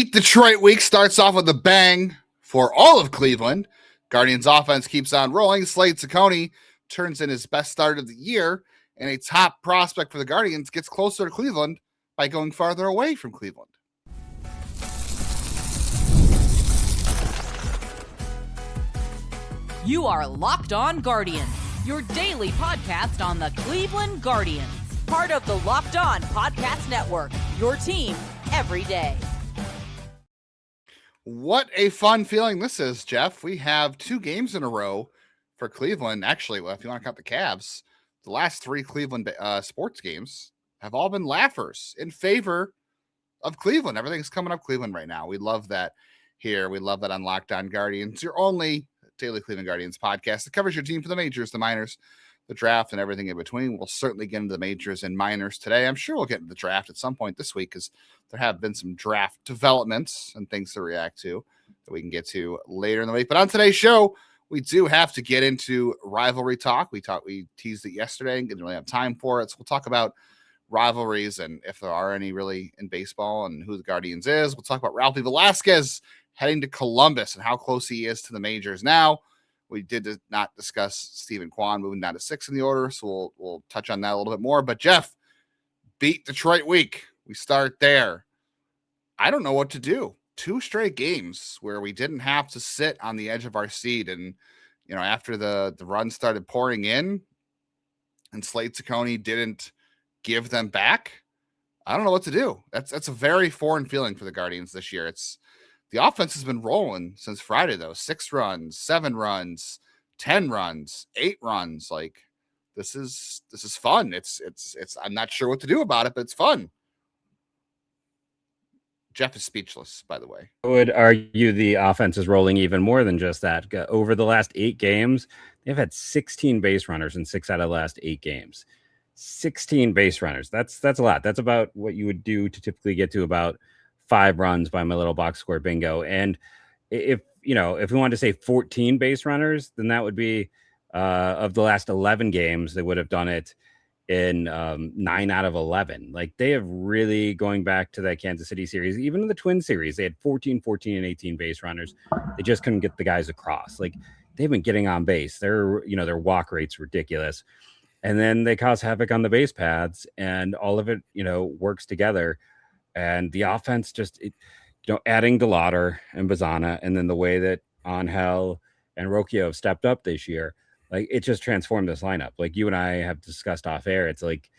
Beat Detroit week starts off with a bang for all of Cleveland. Guardians offense keeps on rolling. Slade Cecconi turns in his best start of the year, and a top prospect for the Guardians gets closer to Cleveland by going farther away from Cleveland. You are Locked On Guardians, your daily podcast on the Cleveland Guardians. Part of the Locked On Podcast Network, your team every day. What a fun feeling this is, Jeff. We have 2 games in a row for Cleveland. Actually, well, if you want to count the Cavs, the last 3 Cleveland sports games have all been laughers in favor of Cleveland. Everything's coming up Cleveland right now. We love that here. We love that on Locked On Guardians, your only daily Cleveland Guardians podcast that covers your team for the majors, the minors, the draft, and everything in between. We'll certainly get into the majors and minors today. I'm sure we'll get into the draft at some point this week because there have been some draft developments and things to react to that we can get to later in the week. But on today's show, we do have to get into rivalry talk. We teased it yesterday and didn't really have time for it. So we'll talk about rivalries and if there are any really in baseball and who the Guardians is. We'll talk about Ralphy Velazquez heading to Columbus and how close he is to the majors now. We did not discuss Steven Kwan moving down to 6 in the order, so we'll touch on that a little bit more. But Jeff, beat Detroit week. We start there. I don't know what to do. 2 straight games where we didn't have to sit on the edge of our seat. And, after the run started pouring in and Slade Cecconi didn't give them back, I don't know what to do. That's a very foreign feeling for the Guardians this year. The offense has been rolling since Friday, though. 6 runs, 7 runs, 10 runs, 8 runs. Like this is fun. It's I'm not sure what to do about it, but it's fun. Jeff is speechless, by the way. I would argue the offense is rolling even more than just that. Over the last 8 games, they've had 16 base runners in 6 out of the last 8 games. 16 base runners. That's a lot. That's about what you would do to typically get to about 5 runs by my little box score bingo. And if we wanted to say 14 base runners, then that would be of the last 11 games, they would have done it in 9 out of 11. Like they have really, going back to that Kansas City series, even in the Twin series, they had 14, and 18 base runners. They just couldn't get the guys across. Like they've been getting on base. Their walk rate's ridiculous. And then they cause havoc on the base paths and all of it, works together. And the offense just, adding to Lada and Bazzan'a, and then the way that Angel and Rocchio have stepped up this year, like it just transformed this lineup. Like you and I have discussed off air, it's like,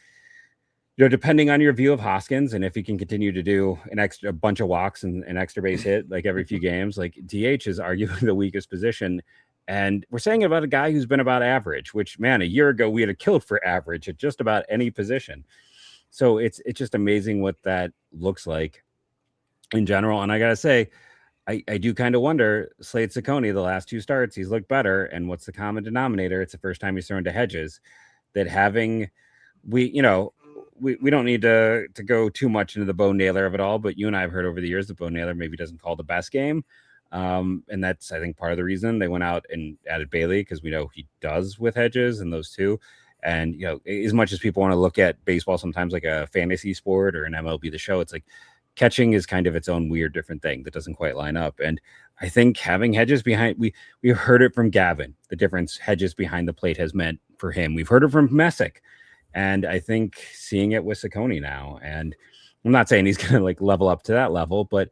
depending on your view of Hoskins and if he can continue to do a bunch of walks and an extra base hit like every few games, like DH is arguably the weakest position. And we're saying about a guy who's been about average, which, man, a year ago we had a killed for average at just about any position. So it's just amazing what that looks like in general. And I got to say, I do kind of wonder, Slade Cecconi, the last 2 starts, he's looked better. And what's the common denominator? It's the first time he's thrown to Hedges. That we don't need to go too much into the Bo Naylor of it all, but you and I have heard over the years that Bo Naylor maybe doesn't call the best game. And that's, I think, part of the reason they went out and added Bailey, because we know he does with Hedges and those 2. And, as much as people want to look at baseball sometimes like a fantasy sport or an MLB The Show, it's like catching is kind of its own weird different thing that doesn't quite line up. And I think having Hedges behind, we heard it from Gavin, the difference Hedges behind the plate has meant for him. We've heard it from Messick. And I think seeing it with Cecconi now, and I'm not saying he's going to level up to that level, but,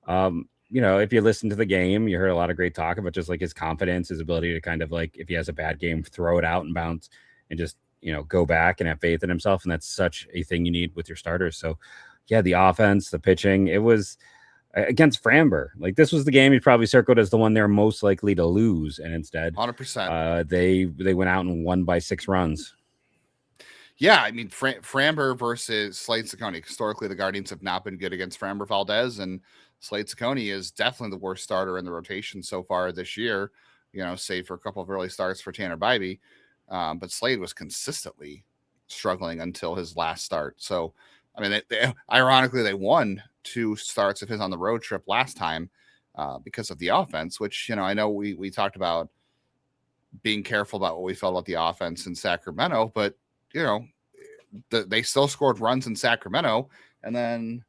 if you listen to the game, you heard a lot of great talk about just his confidence, his ability to kind of if he has a bad game, throw it out and bounce and just, go back and have faith in himself. And that's such a thing you need with your starters. So yeah, the offense, the pitching, it was against Framber. This was the game he probably circled as the one they're most likely to lose. And instead 100%, they went out and won by 6 runs. Yeah. I mean, Framber versus Slade Cecconi. Historically, the Guardians have not been good against Framber Valdez, and Slade Cecconi is definitely the worst starter in the rotation so far this year, save for a couple of early starts for Tanner Bybee. But Slade was consistently struggling until his last start. So, I mean, ironically, they won 2 starts of his on the road trip last time because of the offense, which, I know we talked about being careful about what we felt about the offense in Sacramento, but, they still scored runs in Sacramento. And then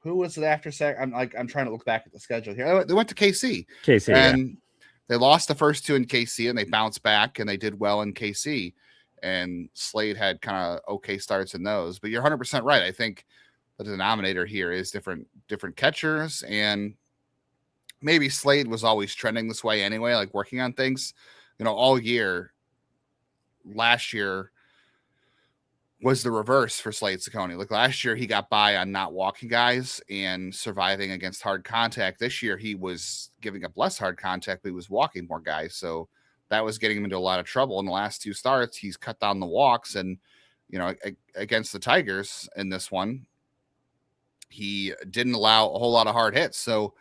who was it after Sac? I'm trying to look back at the schedule here. They went to KC. KC, and they lost the first two in KC, and they bounced back, and they did well in KC. And Slade had kind of okay starts in those. But you're 100% right. I think the denominator here is different catchers, and maybe Slade was always trending this way anyway, like working on things, all year. Last year was the reverse for Slade Cecconi. Like last year, he got by on not walking guys and surviving against hard contact. This year, he was giving up less hard contact, but he was walking more guys. So that was getting him into a lot of trouble. In the last two starts, he's cut down the walks, and against the Tigers in this one, he didn't allow a whole lot of hard hits. So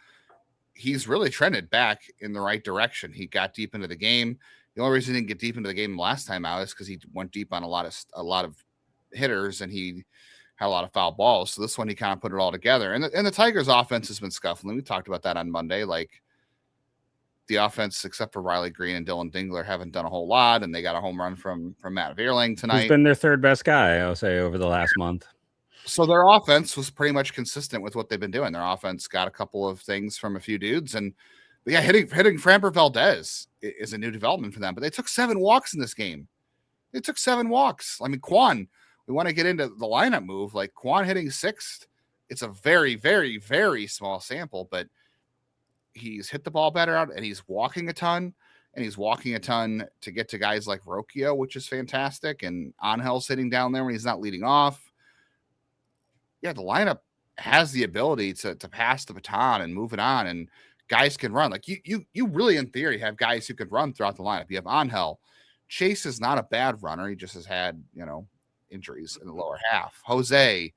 he's really trended back in the right direction. He got deep into the game. The only reason he didn't get deep into the game last time out is because he went deep on a lot of hitters, and he had a lot of foul balls. So this one, he kind of put it all together. And the Tigers' offense has been scuffling. We talked about that on Monday. Like the offense, except for Riley Green and Dylan Dingler, haven't done a whole lot. And they got a home run from Matt Vierling tonight. He's been their third best guy, I'll say, over the last month. So their offense was pretty much consistent with what they've been doing. Their offense got a couple of things from a few dudes, but yeah, hitting Framber Valdez is a new development for them. But they took 7 walks in this game. They took 7 walks. I mean, Kwan, we want to get into the lineup move. Like Kwan hitting 6th, it's a very, very, very small sample, but he's hit the ball better out, and he's walking a ton. And he's walking a ton to get to guys like Rocchio, which is fantastic. And Angel sitting down there when he's not leading off. Yeah, the lineup has the ability to pass the baton and move it on, and guys can run. Like you really, in theory, have guys who could run throughout the lineup. You have Angel. Chase is not a bad runner. He just has had, injuries in the lower half. Jose.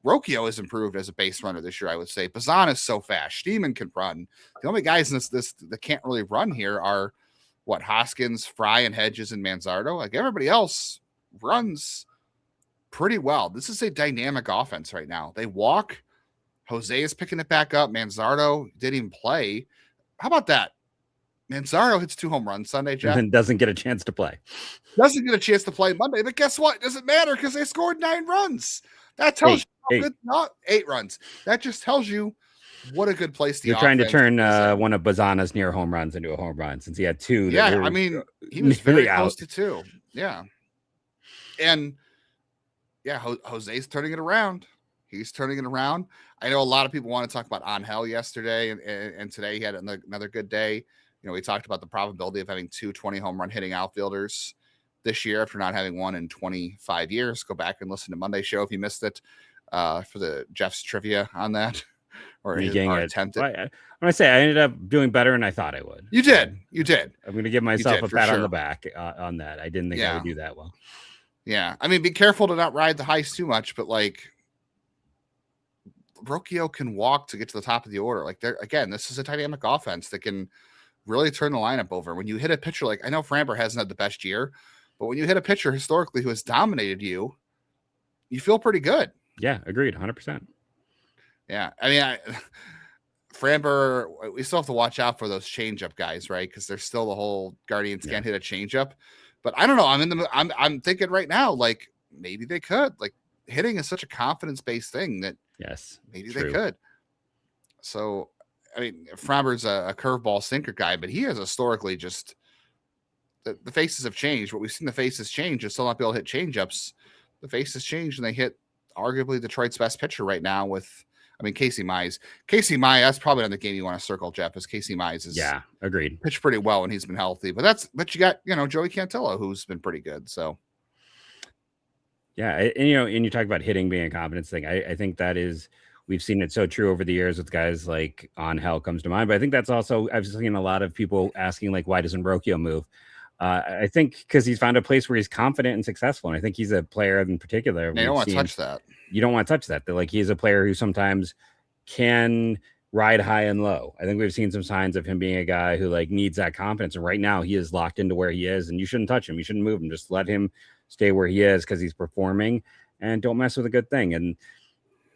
Rocchio has improved as a base runner this year, I would say. Bazzan'a is so fast. Steven can run. The only guys in this that can't really run here are Hoskins, Fry, and Hedges, and Manzardo. Like everybody else runs pretty well. This is a dynamic offense right now. They walk. Jose is picking it back up. Manzardo didn't even play. How about that? Manzardo hits 2 home runs Sunday, Jeff. And doesn't get a chance to play. Doesn't get a chance to play Monday. But guess what? It doesn't matter because they scored 9 runs. That tells you how good, not 8 runs. That just tells you what a good place You're trying to turn one of Bazzana's near home runs into a home run since he had 2. Yeah, I mean, he was very close to 2. Yeah. And yeah, Jose's turning it around. He's turning it around. I know a lot of people want to talk about Angel yesterday, and today he had another good day. We talked about the probability of having 2 20 home run hitting outfielders this year after not having one in 25 years. Go back and listen to Monday's show if you missed it for the Jeff's trivia on that. Or attempted. When I say I ended up doing better than I thought I would. You did. I'm going to give myself a pat on the back on that. I didn't think I would do that well. Yeah. I mean, be careful to not ride the highs too much, but like Rocchio can walk to get to the top of the order. Like this is a dynamic offense that can really turn the lineup over. When you hit a pitcher, like I know Framber hasn't had the best year, but when you hit a pitcher historically who has dominated you feel pretty good. Yeah, agreed. 100%. Yeah. I mean, Framber, we still have to watch out for those changeup guys, right? Because there's still the whole Guardians can't hit a changeup. But I don't know. I'm thinking right now, like maybe they could. Like hitting is such a confidence-based thing that maybe they could. So I mean, Framber's a curveball sinker guy, but he has historically just the faces have changed. What we've seen the faces change is still not be able to hit changeups. The faces changed, and they hit arguably Detroit's best pitcher right now with, Casey Mize. Casey Mize, that's probably not the game you want to circle, Jeff, is Casey Mize is agreed. Pitched pretty well when he's been healthy. But you got, Joey Cantillo, who's been pretty good. So yeah, and you talk about hitting being a confidence thing. I think that is, we've seen it so true over the years with guys like Angel comes to mind. But I think that's also, I've seen a lot of people asking, like, why doesn't Rocchio move? I think because he's found a place where he's confident and successful. And I think he's a player in particular. You don't want to touch that. You don't want to touch that. Like, he's a player who sometimes can ride high and low. I think we've seen some signs of him being a guy who like needs that confidence. And right now he is locked into where he is, and you shouldn't touch him. You shouldn't move him. Just let him stay where he is because he's performing, and don't mess with a good thing. And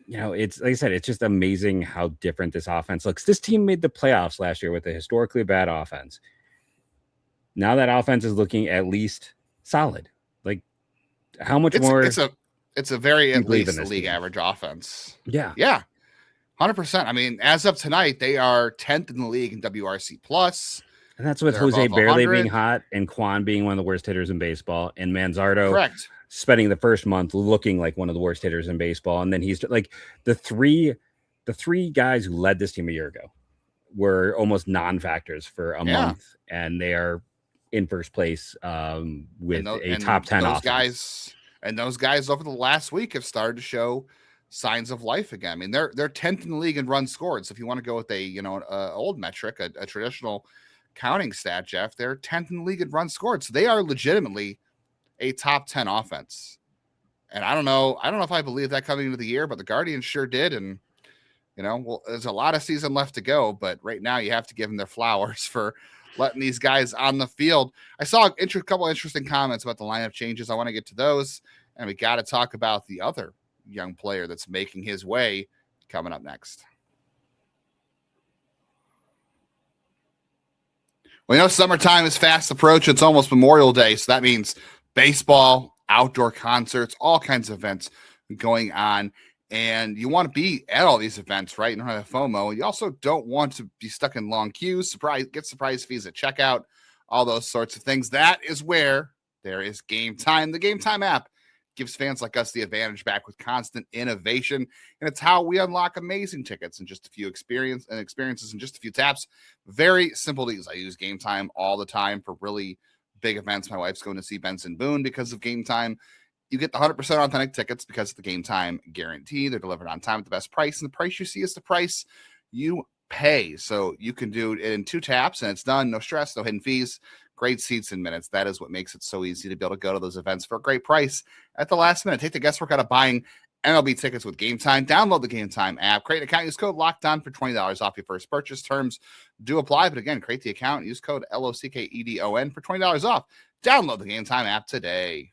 it's like I said, it's just amazing how different this offense looks. This team made the playoffs last year with a historically bad offense. Now that offense is looking at least solid. Like, how much more? It's a very at least league average offense. Yeah. Yeah. 100%. I mean, as of tonight, they are 10th in the league in WRC plus. And that's with They're Jose above barely being 100. hot and Kwan being one of the worst hitters in baseball, and Manzardo Correct. spending the first month looking like one of the worst hitters in baseball. And then he's like the three guys who led this team a year ago were almost non-factors for a month, and they are in first place with a top 10 offense. Those guys over the last week have started to show signs of life again. I mean, they're 10th in the league in runs scored. So if you want to go with a old metric, a traditional counting stat, Jeff, they're 10th in the league in runs scored. So they are legitimately a top 10 offense. And I don't know if I believe that coming into the year, but the Guardians sure did. And there's a lot of season left to go, but right now you have to give them their flowers for letting these guys on the field. I saw a couple interesting comments about the lineup changes. I want to get to those, and we got to talk about the other young player that's making his way coming up next. Well, summertime is fast approaching. It's almost Memorial Day, so that means baseball, outdoor concerts, all kinds of events going on. And you want to be at all these events, right? You don't have FOMO. You also don't want to be stuck in long queues, get surprise fees at checkout, all those sorts of things. That is where there is Game Time. The Game Time app gives fans like us the advantage back with constant innovation. And it's how we unlock amazing tickets in just a few experiences in just a few taps. Very simple to use. I use Game Time all the time for really big events. My wife's going to see Benson Boone because of Game Time. You get the 100% authentic tickets because of the Game Time guarantee. They're delivered on time at the best price, and the price you see is the price you pay. So you can do it in 2 taps, and it's done. No stress, no hidden fees, great seats in minutes. That is what makes it so easy to be able to go to those events for a great price at the last minute. Take the guesswork out of buying MLB tickets with Game Time. Download the Game Time app. Create an account. Use code LOCKEDON for $20 off your first purchase. Terms do apply, but again, create the account. Use code LOCKEDON for $20 off. Download the Game Time app today.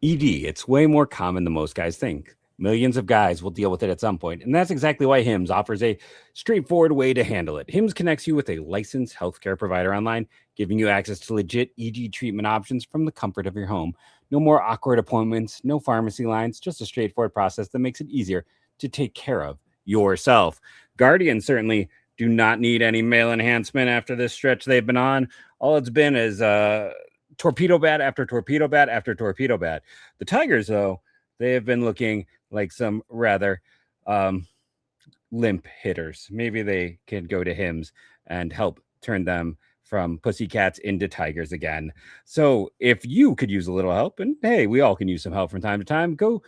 ED, it's way more common than most guys think. Millions of guys will deal with it at some point, and that's exactly why HIMS offers a straightforward way to handle it. HIMS connects you with a licensed healthcare provider online, giving you access to legit ED treatment options from the comfort of your home. No more awkward appointments, no pharmacy lines, just a straightforward process that makes it easier to take care of yourself. Guardians certainly do not need any male enhancement after this stretch they've been on. All it's been is torpedo bat after torpedo bat after torpedo bat. The Tigers, though, they have been looking like some rather limp hitters. Maybe they can go to HIMS and help turn them from pussycats into tigers again. So if you could use a little help, and hey, we all can use some help from time to time, go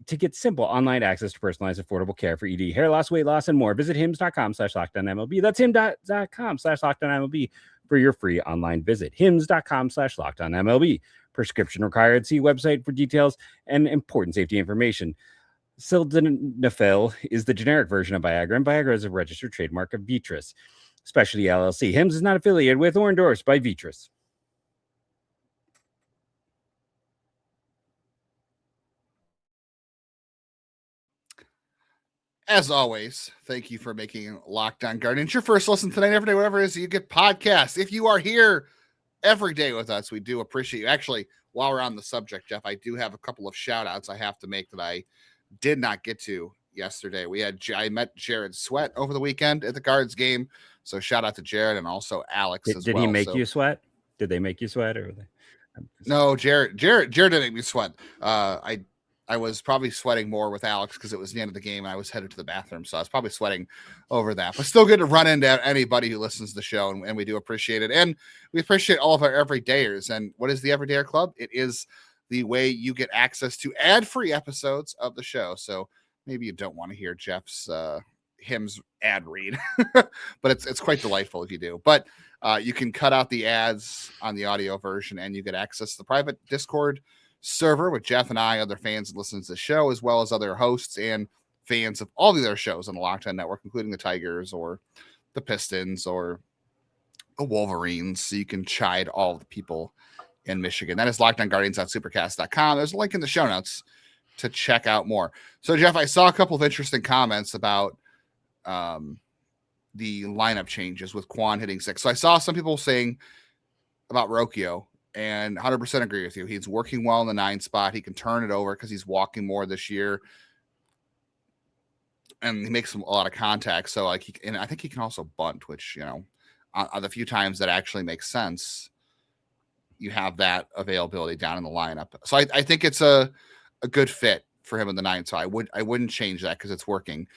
to get simple online access to personalized, affordable care for ED, hair loss, weight loss, and more. Visit hims.com/LockedOnMLB. That's hims.com/LockedOnMLB for your free online visit. hims.com/LockedOnMLB. Prescription required. See website for details and important safety information. Sildenafil is the generic version of Viagra, and Viagra is a registered trademark of Viatris Specialty LLC. HIMS is not affiliated with or endorsed by Viatris. As always, thank you for making Locked On Guardians your first listen tonight, every day, whatever it is you get podcasts. If you are here every day with us, we do appreciate you. Actually, while we're on the subject, Jeff, I do have a couple of shout outs I have to make that I did not get to yesterday. I met Jared Sweat over the weekend at the Guards game. So shout out to Jared and also Alex as well. Did he make you sweat? Did they make you sweat? No, Jared didn't make me sweat. I was probably sweating more with Alex because it was the end of the game and I was headed to the bathroom. So I was probably sweating over that. But still good to run into anybody who listens to the show, and we do appreciate it. And we appreciate all of our everydayers. And what is the Everydayer Club? It is the way you get access to ad-free episodes of the show. So maybe you don't want to hear Jeff's HIMS ad read, but it's quite delightful if you do. But you can cut out the ads on the audio version and you get access to the private Discord server with Jeff and I, other fans that listen to the show, as well as other hosts and fans of all the other shows on the Locked On Network, including the Tigers or the Pistons or the Wolverines. So you can chide all the people in Michigan. That is LockedOnGuardians.supercast.com. There's a link in the show notes to check out more. So, Jeff, I saw a couple of interesting comments about the lineup changes with Kwan hitting 6. So I saw some people saying about Rocchio, and 100% agree with you. He's working well in the 9 spot. He can turn it over because he's walking more this year. and he makes a lot of contact. So like, and I think he can also bunt, which, on the few times that actually makes sense, you have that availability down in the lineup. So I think it's a good fit for him in the 9th. So I wouldn't change that because it's working.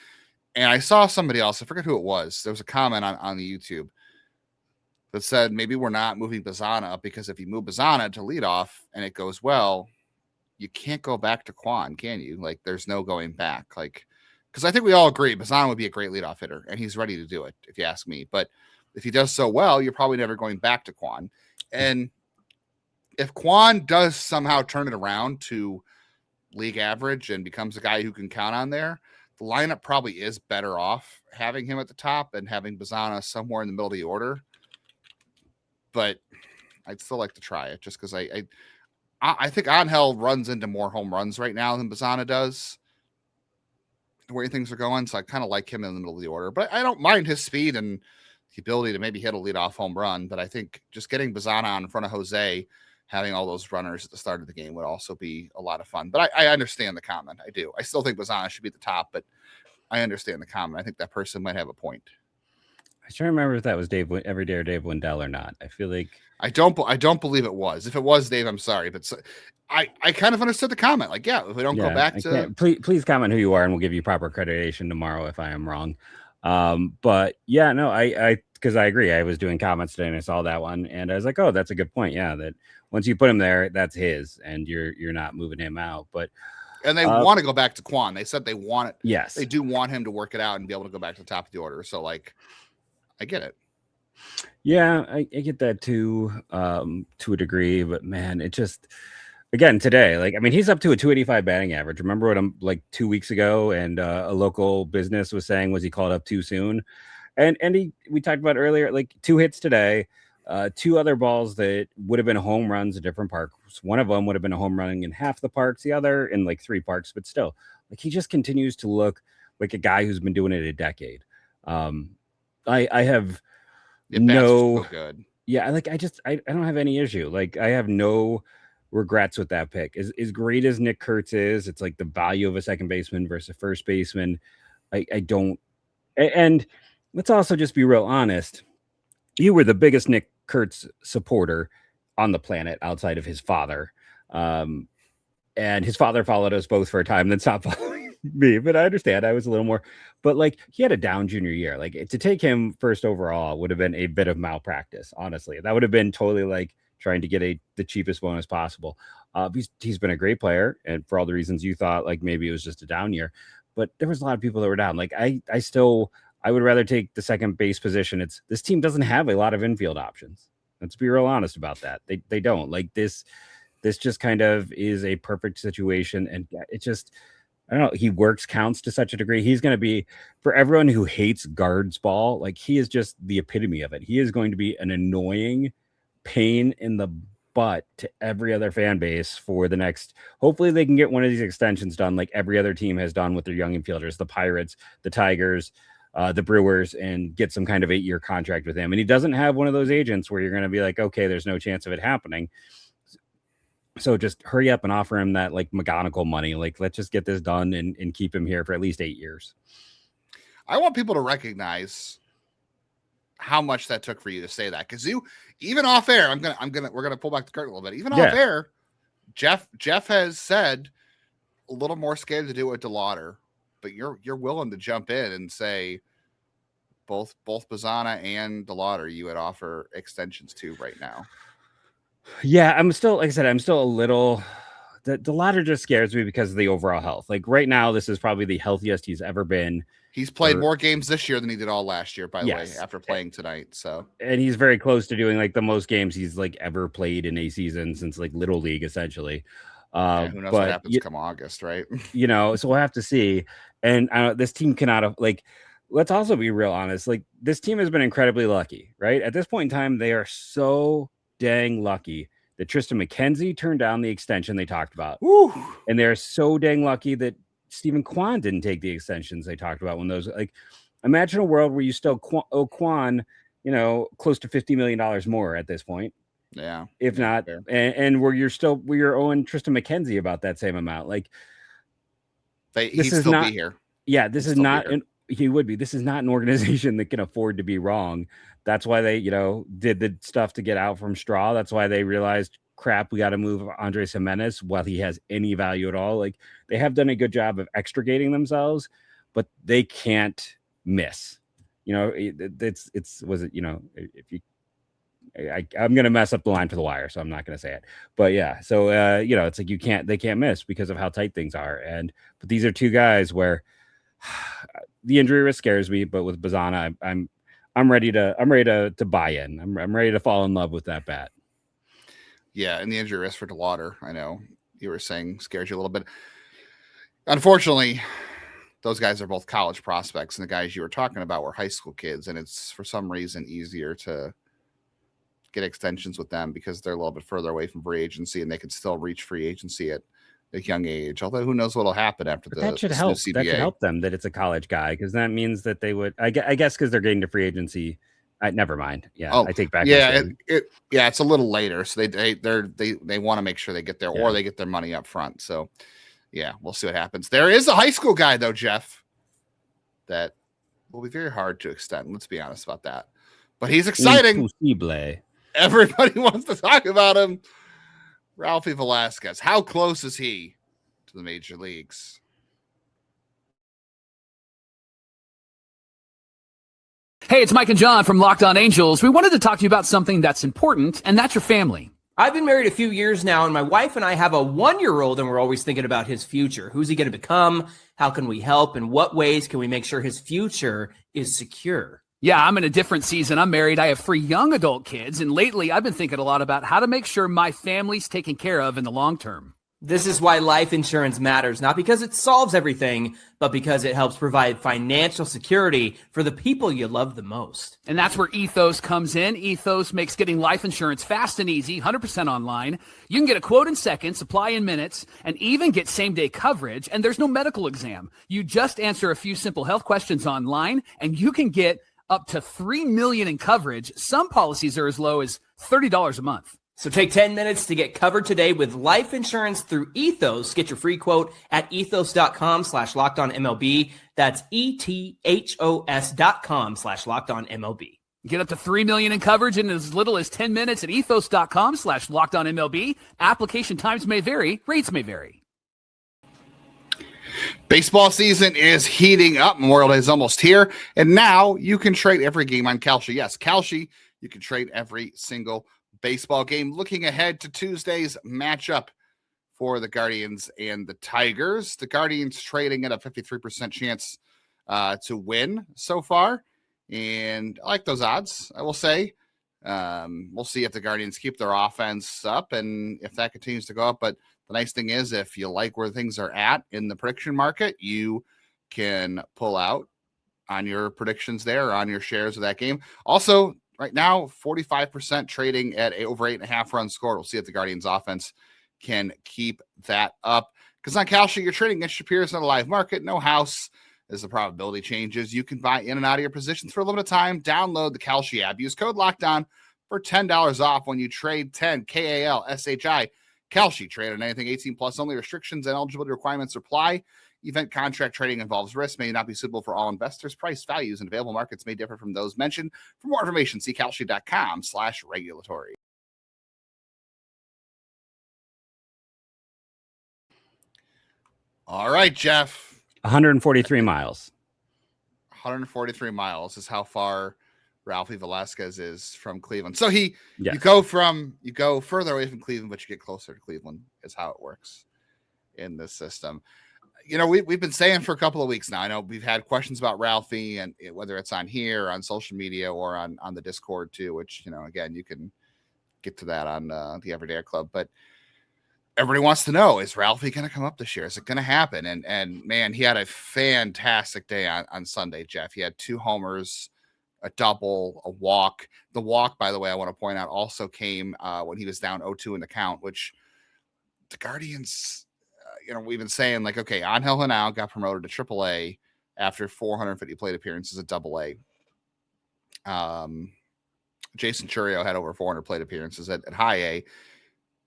And I saw somebody else, I forget who it was. There was a comment on the YouTube that said maybe we're not moving Bazzana up because if you move Bazzana to lead off and it goes well, you can't go back to Kwan, can you? Like, there's no going back. Like, because I think we all agree Bazzana would be a great leadoff hitter, and he's ready to do it, if you ask me. But if he does so well, you're probably never going back to Kwan. And if Kwan does somehow turn it around to league average and becomes a guy who can count on there, the lineup probably is better off having him at the top and having Bazzana somewhere in the middle of the order. But I'd still like to try it just because I think Angel runs into more home runs right now than Bazzana does, the way things are going. So I kind of like him in the middle of the order, but I don't mind his speed and the ability to maybe hit a leadoff home run. But I think just getting Bazzana on in front of Jose, having all those runners at the start of the game would also be a lot of fun. But I understand the comment. I do. I still think Bazzana should be at the top, but I understand the comment. I think that person might have a point. I trying to remember if that was Everyday or Dave Wendell or not. I feel like I don't believe it was. If it was Dave, I'm sorry, but I kind of understood the comment. Like, yeah, if we don't go back to please comment who you are, and we'll give you proper accreditation tomorrow if I am wrong. But yeah, no, I because I agree. I was doing comments today and I saw that one, and I was like, oh, that's a good point. Yeah, that once you put him there, that's his, and you're not moving him out. But and they want to go back to Kwan. They said they want it. Yes, they do want him to work it out and be able to go back to the top of the order. So like, I get it. Yeah, I get that too, to a degree, but man, it just, again, today, like, I mean, he's up to a 285 batting average. Remember what I'm like 2 weeks ago, and a local business was saying, was he called up too soon? And we talked about earlier, like 2 hits today, 2 other balls that would have been home runs at different parks. One of them would have been a home run in half the parks, the other in like 3 parks, but still, like, he just continues to look like a guy who's been doing it a decade. I have no good. Yeah, like I don't have any issue. Like, I have no regrets with that pick. As great as Nick Kurtz is, it's like the value of a second baseman versus a first baseman. I don't. And let's also just be real honest. You were the biggest Nick Kurtz supporter on the planet outside of his father. And his father followed us both for a time, then stopped following me. But I understand. I was a little more, but like, he had a down junior year. Like, to take him first overall would have been a bit of malpractice. Honestly, that would have been totally like trying to get the cheapest bonus possible. He's been a great player, and for all the reasons you thought, like maybe it was just a down year, but there was a lot of people that were down. Like, I would rather take the second base position. This team doesn't have a lot of infield options. Let's be real honest about that. They don't. Like, this just kind of is a perfect situation, and it just, I don't know. He works counts to such a degree. He's going to be, for everyone who hates guards ball, like, he is just the epitome of it. He is going to be an annoying pain in the butt to every other fan base for the next, hopefully they can get one of these extensions done like every other team has done with their young infielders, the Pirates, the Tigers, the Brewers, and get some kind of 8-year contract with him. And he doesn't have one of those agents where you're going to be like, okay, there's no chance of it happening. So just hurry up and offer him that like McGonagall money. Like, let's just get this done and keep him here for at least 8 years. I want people to recognize how much that took for you to say that. Cause even off air, we're going to pull back the curtain a little bit. Even off air, Jeff has said a little more scared to do it with DeLauder, but you're willing to jump in and say both Bazzana and DeLauder you would offer extensions to right now. Yeah, I'm still, like I said, I'm still a little, the ladder just scares me because of the overall health. Like, right now, this is probably the healthiest he's ever been. He's played more games this year than he did all last year, by the way, after playing tonight. So, and he's very close to doing like the most games he's like ever played in a season since like Little League, essentially. Who knows what happens come August, right? So we'll have to see. And this team cannot have, like, let's also be real honest. Like, this team has been incredibly lucky, right? At this point in time, they are so dang lucky that Tristan McKenzie turned down the extension they talked about. Woo. And they're so dang lucky that Steven Kwan didn't take the extensions they talked about when those, like, imagine a world where you still owe Kwan, close to $50 million more at this point. Yeah. If not, and where you're owing Tristan McKenzie about that same amount. Like, he'd still be here. Yeah, this is not he would be. This is not an organization that can afford to be wrong. That's why they, did the stuff to get out from Straw. That's why they realized, crap, we got to move Andres Jimenez while he has any value at all. Like, they have done a good job of extricating themselves, but they can't miss. I'm going to mess up the line for the wire, so I'm not going to say it. But yeah, so it's like they can't miss because of how tight things are. But these are two guys where the injury risk scares me. But with Bazzana, I'm ready to buy in. I'm ready to fall in love with that bat. Yeah, and the injury risk for DeLauder, I know you were saying, scares you a little bit. Unfortunately, those guys are both college prospects, and the guys you were talking about were high school kids, and it's for some reason easier to get extensions with them because they're a little bit further away from free agency, and they can still reach free agency at a young age. Although who knows what'll happen after that should help. That should help them that it's a college guy, because that means that they would. I guess because they're getting to free agency. Never mind. Yeah, I take back. Yeah, it's a little later, so they want to make sure they get there, or they get their money up front. So yeah, we'll see what happens. There is a high school guy though, Jeff, that will be very hard to extend. Let's be honest about that. But he's exciting. Impossible. Everybody wants to talk about him. Ralphy Velazquez. How close is he to the major leagues? Hey, it's Mike and John from Locked On Angels. We wanted to talk to you about something that's important, and that's your family. I've been married a few years now, and my wife and I have a 1-year-old, and we're always thinking about his future. Who's he going to become? How can we help? And what ways can we make sure his future is secure? Yeah, I'm in a different season. I'm married. I have 3 young adult kids, and lately I've been thinking a lot about how to make sure my family's taken care of in the long term. This is why life insurance matters, not because it solves everything, but because it helps provide financial security for the people you love the most. And that's where Ethos comes in. Ethos makes getting life insurance fast and easy, 100% online. You can get a quote in seconds, apply in minutes, and even get same-day coverage, and there's no medical exam. You just answer a few simple health questions online, and you can get up to $3 million in coverage. Some policies are as low as $30 a month. So take 10 minutes to get covered today with life insurance through Ethos. Get your free quote at ethos.com/lockedonmlb. That's ethos.com/lockedonmlb. Get up to $3 million in coverage in as little as 10 minutes at ethos.com/lockedonmlb. Application times may vary. Rates may vary. Baseball season is heating up. Memorial Day is almost here. And now you can trade every game on Kalshi. Yes, Kalshi, you can trade every single baseball game. Looking ahead to Tuesday's matchup for the Guardians and the Tigers. The Guardians trading at a 53% chance to win so far. And I like those odds, I will say. We'll see if the Guardians keep their offense up and if that continues to go up. But the nice thing is, if you like where things are at in the prediction market, you can pull out on your predictions there, on your shares of that game. Also, right now, 45% trading at over 8.5 runs scored. We'll see if the Guardians offense can keep that up. Because on Kalshi, you're trading against Shapiro's in a live market. No house. As the probability changes, you can buy in and out of your positions for a limited time. Download the Kalshi app. Use code LOCKEDON for $10 off when you trade 10, Kalshi. Kalshi, trade on anything 18 plus only. Restrictions and eligibility requirements apply. Event contract trading involves risk, may not be suitable for all investors. Price, values, and available markets may differ from those mentioned. For more information, see kalshi.com/regulatory. All right, Jeff. 143 miles. 143 miles is how far Ralphy Velazquez is from Cleveland. So you go further away from Cleveland, but you get closer to Cleveland is how it works in this system. We've been saying for a couple of weeks now. I know we've had questions about Ralphie, and whether it's on here, on social media, or on the Discord too, which, again, you can get to that on the Everyday Club. But everybody wants to know, is Ralphie going to come up this year? Is it going to happen? And man, he had a fantastic day on Sunday, Jeff. He had 2 homers, a double, a walk. The walk, by the way, I want to point out, also came when he was down 0-2 in the count, which the Guardians, we've been saying, like, okay, Angel Henao got promoted to AAA after 450 plate appearances at AA. Jason Churio had over 400 plate appearances at High A. A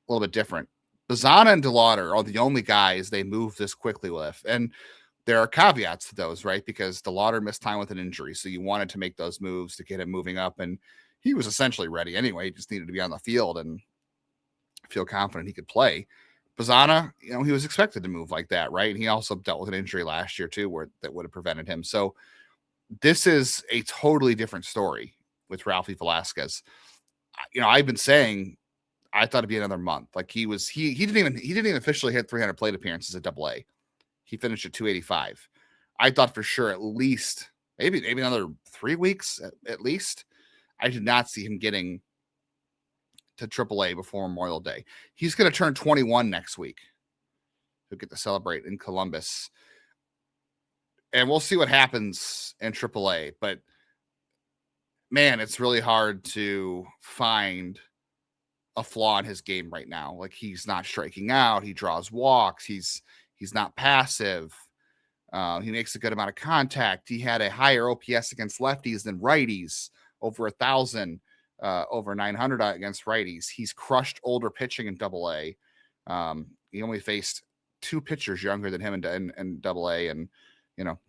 little bit different. Bazzana and DeLauder are the only guys they move this quickly with. And there are caveats to those, right? Because the Lauder missed time with an injury. So you wanted to make those moves to get him moving up. And he was essentially ready anyway. He just needed to be on the field and feel confident he could play. Bazzana, he was expected to move like that, right? And he also dealt with an injury last year too, where that would have prevented him. So this is a totally different story with Ralphy Velazquez. I've been saying I thought it'd be another month. Like he didn't even officially hit 300 plate appearances at AA. He finished at 285. I thought for sure at least maybe another 3 weeks at least. I did not see him getting to AAA before Memorial Day. He's going to turn 21 next week. He'll get to celebrate in Columbus. And we'll see what happens in AAA. But, man, it's really hard to find a flaw in his game right now. Like, he's not striking out. He draws walks. He's not passive. He makes a good amount of contact. He had a higher OPS against lefties than righties, over 1,000, over 900 against righties. He's crushed older pitching in AA. He only faced 2 pitchers younger than him in AA, and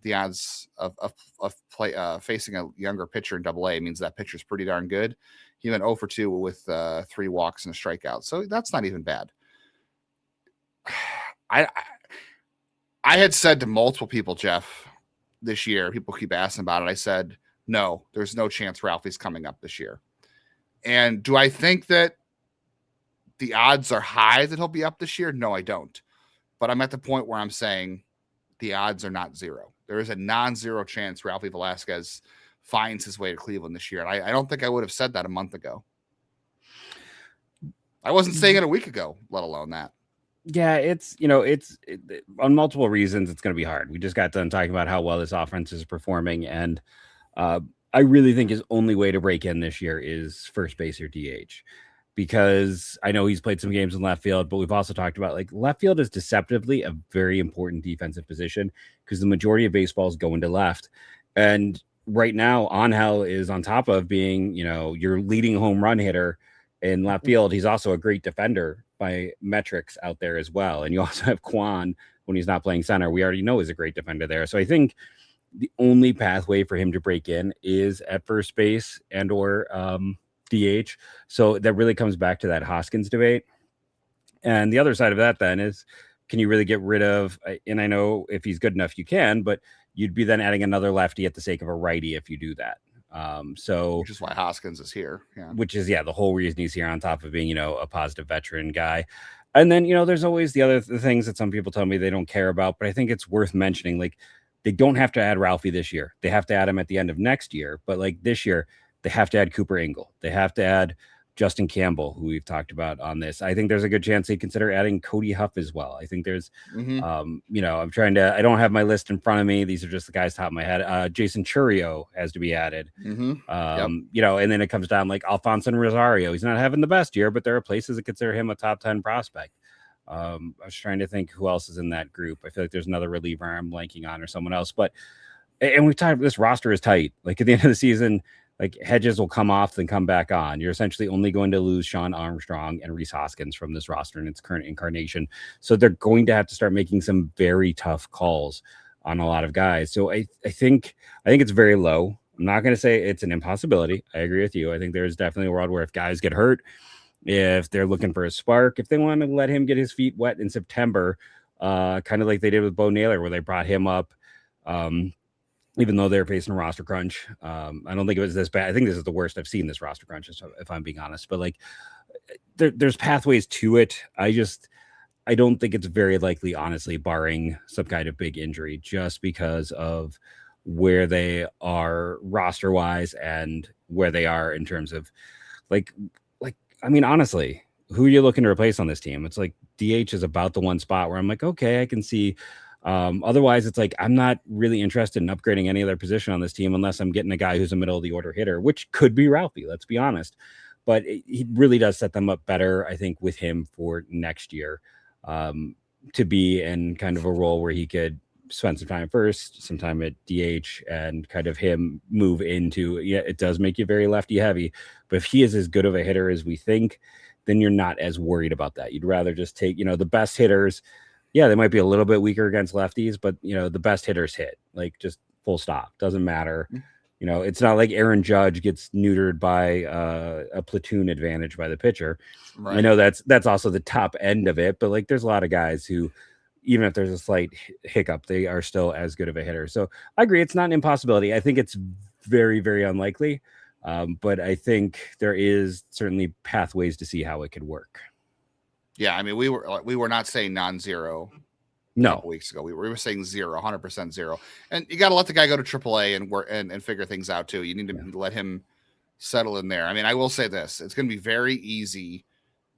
the odds of facing a younger pitcher in AA means that pitcher's pretty darn good. He went 0 for 2 with 3 walks and a strikeout, so that's not even bad. I had said to multiple people, Jeff, this year, people keep asking about it. I said, no, there's no chance Ralphie's coming up this year. And do I think that the odds are high that he'll be up this year? No, I don't. But I'm at the point where I'm saying the odds are not zero. There is a non-zero chance Ralphy Velazquez finds his way to Cleveland this year. And I don't think I would have said that a month ago. I wasn't saying it a week ago, let alone that. Yeah, it's on multiple reasons. It's going to be hard. We just got done talking about how well this offense is performing. And I really think his only way to break in this year is first base or DH, because I know he's played some games in left field, but we've also talked about like left field is deceptively a very important defensive position because the majority of baseball is going to left. And right now, Angel is on top of being, your leading home run hitter in left field. He's also a great defender by metrics out there as well. And you also have Kwan when he's not playing center. We already know is a great defender there. So I think the only pathway for him to break in is at first base and or DH. So that really comes back to that Hoskins debate. And the other side of that then is, can you really get rid of, and I know if he's good enough, you can, but you'd be then adding another lefty at the sake of a righty if you do that. Which is why Hoskins is here. Yeah. Which is, the whole reason he's here on top of being, a positive veteran guy. And then, there's always the things that some people tell me they don't care about, but I think it's worth mentioning. Like, they don't have to add Ralphie this year. They have to add him at the end of next year. But like this year, they have to add Cooper Ingle. They have to add Justin Campbell, who we've talked about on this. I think there's a good chance they consider adding Cody Huff as well. I think there's, I'm trying to, I don't have my list in front of me. These are just the guys top of my head. Jason Churio has to be added. And then it comes down like Alfonso Rosario. He's not having the best year, but there are places that consider him a top 10 prospect. I was trying to think who else is in that group. I feel like there's another reliever I'm blanking on or someone else, and we've talked, this roster is tight. Like at the end of the season, like Hedges will come off and come back on. You're essentially only going to lose Sean Armstrong and Rhys Hoskins from this roster in its current incarnation. So they're going to have to start making some very tough calls on a lot of guys. So I think it's very low. I'm not going to say it's an impossibility. I agree with you. I think there's definitely a world where if guys get hurt, if they're looking for a spark, if they want to let him get his feet wet in September, kind of like they did with Bo Naylor, where they brought him up, even though they're facing a roster crunch. I don't think it was this bad. I think this is the worst I've seen this roster crunch, if I'm being honest. But like, there's pathways to it. I don't think it's very likely, honestly, barring some kind of big injury, just because of where they are roster wise and where they are in terms of honestly, who are you looking to replace on this team? It's like DH is about the one spot where I'm like, okay, I can see. Otherwise, it's like I'm not really interested in upgrading any other position on this team unless I'm getting a guy who's a middle of the order hitter, which could be Ralphie, let's be honest. But he really does set them up better, I think, with him for next year to be in kind of a role where he could spend some time first, some time at DH, and kind of him move into, it does make you very lefty heavy. But if he is as good of a hitter as we think, then you're not as worried about that. You'd rather just take, the best hitters yeah, they might be a little bit weaker against lefties, but the best hitters hit, like just full stop. Doesn't matter. It's not like Aaron Judge gets neutered by a platoon advantage by the pitcher. Right. I know that's also the top end of it, but like there's a lot of guys who, even if there's a slight hiccup, they are still as good of a hitter. So I agree, it's not an impossibility. I think it's very, very unlikely, but I think there is certainly pathways to see how it could work. Yeah, I mean, we were not saying non-zero. No, a couple weeks ago we were saying 100% zero, and you got to let the guy go to AAA and work and figure things out too. You need to let him settle in there. I mean, I will say this: it's going to be very easy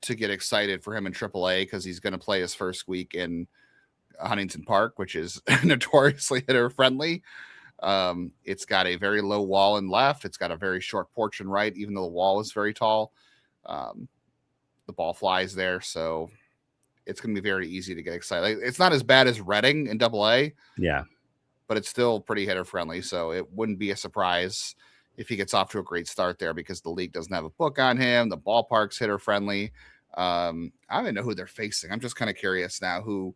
to get excited for him in AAA because he's going to play his first week in Huntington Park, which is notoriously hitter friendly. It's got a very low wall in left. It's got a very short porch in right, even though the wall is very tall. The ball flies there, so it's going to be very easy to get excited. It's not as bad as Reading in AA. Yeah. But it's still pretty hitter friendly. So it wouldn't be a surprise if he gets off to a great start there because the league doesn't have a book on him. The ballpark's hitter friendly. I don't even know who they're facing. I'm just kind of curious now who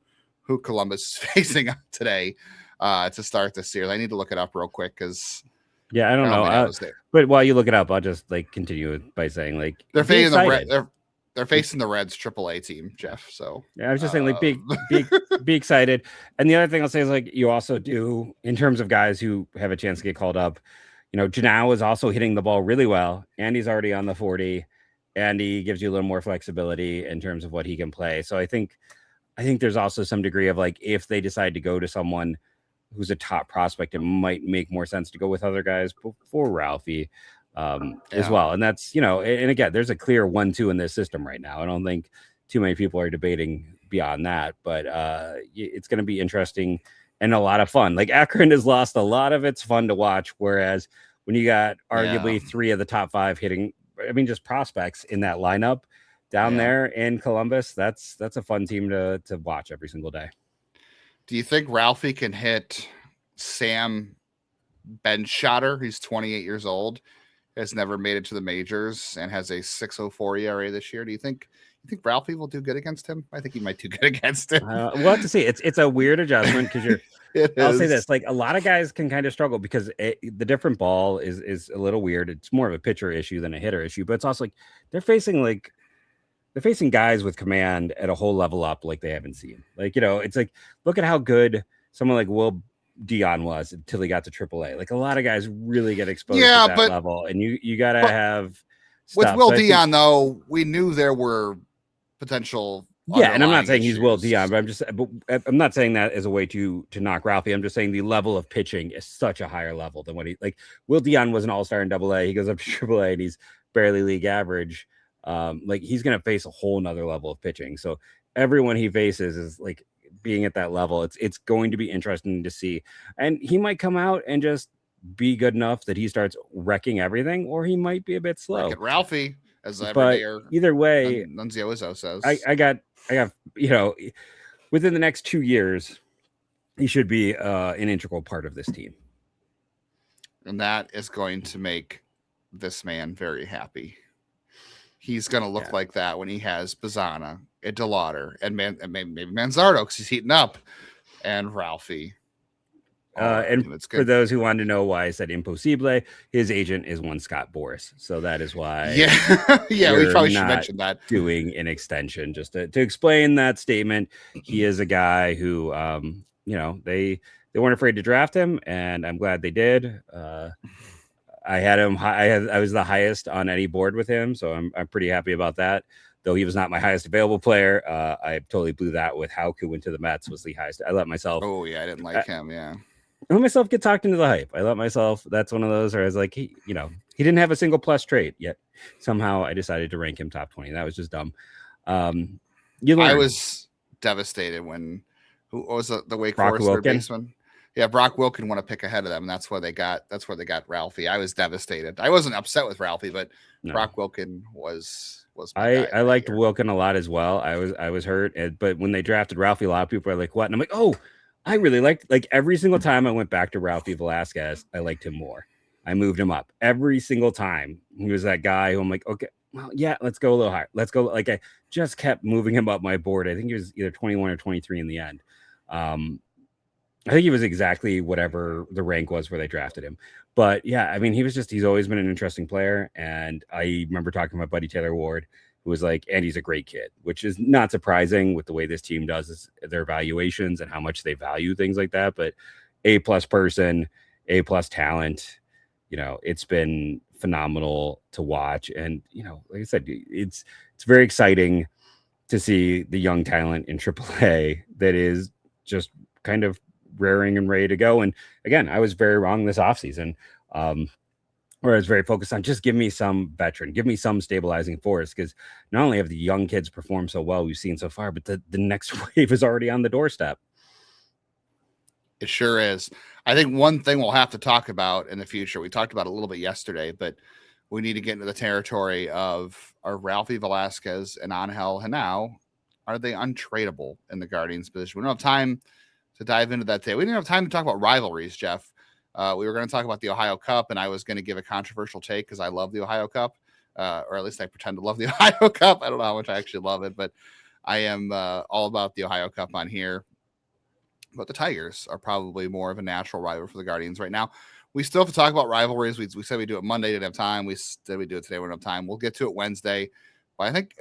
Columbus is facing today to start this series. I need to look it up real quick because I don't know. But while you look it up, I'll just like by saying like they're facing they're facing the Reds AAA team, Jeff. So yeah, I was just saying like be excited. And the other thing I'll say is like you also do in terms of guys who have a chance to get called up. Janao is also hitting the ball really well, and he's already on the 40, and he gives you a little more flexibility in terms of what he can play. So I think there's also some degree of like if they decide to go to someone who's a top prospect, it might make more sense to go with other guys before Ralphie. As well. And that's, and again, there's a clear 1-2 in this system right now. I don't think too many people are debating beyond that, but it's going to be interesting and a lot of fun. Like Akron has lost a lot of its fun to watch. Whereas when you got arguably 3 of the top 5 hitting, just prospects in that lineup down there in Columbus, that's a fun team to watch every single day. Do you think Ralphie can hit Sam Benschotter? He's 28 years old. Has never made it to the majors and has a 6.04 ERA this year. Do you think Ralphie will do good against him? I think he might do good against him. We'll have to see. It's a weird adjustment because I'll say this: like a lot of guys can kind of struggle because the different ball is a little weird. It's more of a pitcher issue than a hitter issue, but it's also like they're facing guys with command at a whole level up like they haven't seen. Like it's like look at how good someone like Will Dion was until he got to AAA. Like a lot of guys really get exposed to that level, and you gotta have stuff. With Will Dion though, we knew there were potential. Yeah, and I'm not saying he's Will Dion, but I'm not saying that as a way to knock Ralphie. I'm just saying the level of pitching is such a higher level than what Will Dion was an all-star in AA. He goes up to AAA and he's barely league average. Like he's gonna face a whole nother level of pitching. So everyone he faces is like being at that level. It's going to be interesting to see, and he might come out and just be good enough that he starts wrecking everything, or he might be a bit slow. Like Ralphie, as either way, Nunzio Izzo says, I got within the next 2 years, he should be an integral part of this team, and that is going to make this man very happy. He's going to look like that when he has Bazzana and DeLauder and maybe Manzardo because he's heating up, and Ralphie. And for those who want to know why I said impossible, his agent is one Scott Boras, so that is why. Yeah, we probably should mention that. Doing an extension just to explain that statement. He is a guy who, they weren't afraid to draft him, and I'm glad they did. I had him. I was the highest on any board with him, so I'm pretty happy about that. Though he was not my highest available player, I totally blew that with Hauku went to the Mets was the highest. I let myself. Oh yeah, I didn't like him. Yeah, I let myself get talked into the hype. I let myself. That's one of those where I was like, he didn't have a single plus trait yet. Somehow I decided to rank him top 20. That was just dumb. I was devastated when who was the Wake Forest third baseman. Yeah, Brock Wilken won a pick ahead of them, and that's where they got Ralphie. I was devastated. I wasn't upset with Ralphie, but Brock Wilken was. I liked Wilken a lot as well. I was hurt, but when they drafted Ralphie, a lot of people are like, "What?" And I'm like, "Oh, I really liked every single time I went back to Ralphy Velazquez, I liked him more. I moved him up every single time. He was that guy who I'm like, okay, well, yeah, let's go a little higher. Let's go just kept moving him up my board. I think he was either 21 or 23 in the end. I think he was exactly whatever the rank was where they drafted him. But yeah, I mean, he's always been an interesting player. And I remember talking to my buddy Taylor Ward, who was like, and he's a great kid, which is not surprising with the way this team does their evaluations and how much they value things like that. But A+ person, A+ talent, it's been phenomenal to watch. And, like I said, it's very exciting to see the young talent in AAA that is just kind of raring and ready to go. And again, I was very wrong this offseason, where I was very focused on just give me some veteran, give me some stabilizing force, because not only have the young kids performed so well we've seen so far, but the next wave is already on the doorstep. It sure is. I think one thing we'll have to talk about in the future, we talked about it a little bit yesterday, but we need to get into the territory of, are Ralphy Velazquez and Angel Henao, are they untradeable in the Guardians position? We don't have time to dive into that today. We didn't have time to talk about rivalries, Jeff. We were going to talk about the Ohio Cup, and I was going to give a controversial take because I love the Ohio Cup, or at least I pretend to love the Ohio Cup. I don't know how much I actually love it, but I am all about the Ohio Cup on here. But the Tigers are probably more of a natural rival for the Guardians right now. We still have to talk about rivalries. We said we'd do it Monday, didn't have time. We said we'd do it today, we don't have time. We'll get to it Wednesday. But I think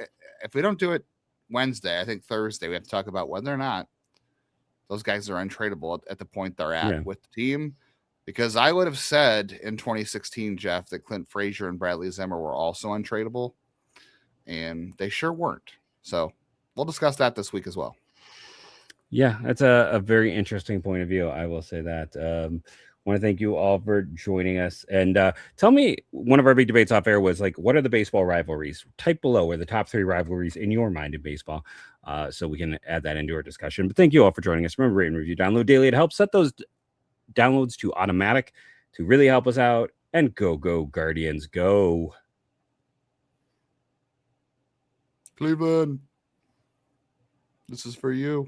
if we don't do it Wednesday, I think Thursday we have to talk about whether or not those guys are untradeable at the point they're at with the team. Because I would have said in 2016, Jeff, that Clint Frazier and Bradley Zimmer were also untradeable, and they sure weren't. So we'll discuss that this week as well. Yeah, that's a very interesting point of view. I will say that. Want to thank you all for joining us. And tell me, one of our big debates off air was like, what are the baseball rivalries? Type below are the top 3 rivalries in your mind in baseball, so we can add that into our discussion. But thank you all for joining us. Remember, rate and review, download daily. It helps set those downloads to automatic to really help us out. And go Guardians, go. Cleveland, this is for you.